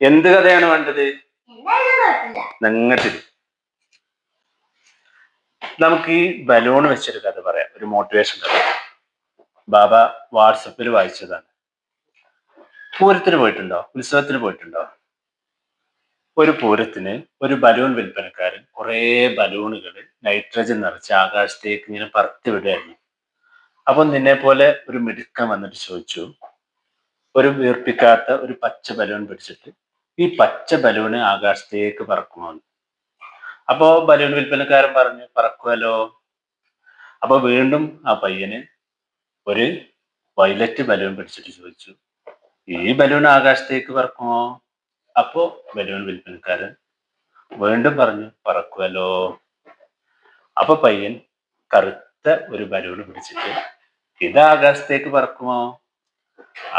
എന്ത് കഥയാണ് വേണ്ടത്? നിങ്ങട്ട് നമുക്ക് ഈ ബലൂൺ വെച്ചൊരു കഥ പറയാം, ഒരു മോട്ടിവേഷൻ കഥ. ബാബ വാട്സപ്പിൽ വായിച്ചതാണ്. പൂരത്തിന് പോയിട്ടുണ്ടോ? ഉത്സവത്തിന് പോയിട്ടുണ്ടോ? ഒരു പൂരത്തിന് ഒരു ബലൂൺ വിൽപ്പനക്കാരൻ കുറേ ബലൂണുകൾ നൈട്രജൻ നിറച്ച് ആകാശത്തേക്ക് ഇങ്ങനെ പറത്തി വിടുകയായിരുന്നു. അപ്പൊ നിന്നെ പോലെ ഒരു മിടുക്കൻ വന്നിട്ട് ചോദിച്ചു, ഒരു വീർപ്പിക്കാത്ത ഒരു പച്ച ബലൂൺ പിടിച്ചിട്ട് ഈ പച്ച ബലൂണ് ആകാശത്തേക്ക് പറക്കുമോ? അപ്പോ ബലൂൺ വിൽപ്പനക്കാരൻ പറഞ്ഞു, പറക്കുമല്ലോ. അപ്പൊ വീണ്ടും ആ പയ്യന് ഒരു വയലറ്റ് ബലൂൺ പിടിച്ചിട്ട് ചോദിച്ചു, ഈ ബലൂൺ ആകാശത്തേക്ക് പറക്കുമോ? അപ്പോ ബലൂൺ വിൽപ്പനക്കാരൻ വീണ്ടും പറഞ്ഞു, പറക്കുമല്ലോ. അപ്പൊ പയ്യൻ കറുത്ത ഒരു ബലൂൺ പിടിച്ചിട്ട്, ഇത് ആകാശത്തേക്ക് പറക്കുമോ?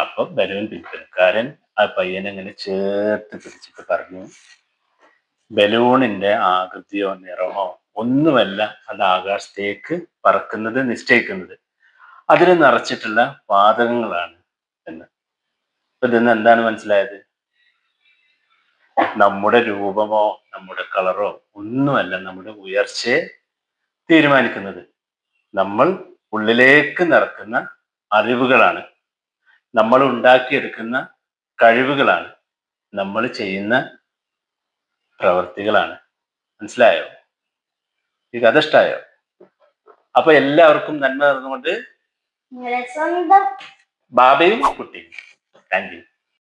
അപ്പൊ ബലൂൺ വിൽപ്പനക്കാരൻ ആ പയ്യനെ ഇങ്ങനെ ചേർത്ത് പിടിച്ചിട്ട് പറഞ്ഞു, ബലൂണിന്റെ ആകൃതിയോ നിറമോ ഒന്നുമല്ല അത് ആകാശത്തേക്ക് പറക്കുന്നത് നിശ്ചയിക്കുന്നത്, അതിന് നിറച്ചിട്ടുള്ള വാതകങ്ങളാണ് എന്ന്. അപ്പൊ ഇതിന്ന് എന്താണ് മനസ്സിലായത്? നമ്മുടെ രൂപമോ നമ്മുടെ കളറോ ഒന്നുമല്ല നമ്മുടെ ഉയർച്ചയെ തീരുമാനിക്കുന്നത്. നമ്മൾ ഉള്ളിലേക്ക് നിറക്കുന്ന അറിവുകളാണ്, നമ്മൾ ഉണ്ടാക്കിയെടുക്കുന്ന കഴിവുകളാണ്, നമ്മൾ ചെയ്യുന്ന പ്രവർത്തികളാണ്. മനസ്സിലായോ? ഈ കഥ ഇഷ്ടായോ? അപ്പൊ എല്ലാവർക്കും നന്മ നേർന്നുകൊണ്ട് ബാബയും കുട്ടിയും. Thank you.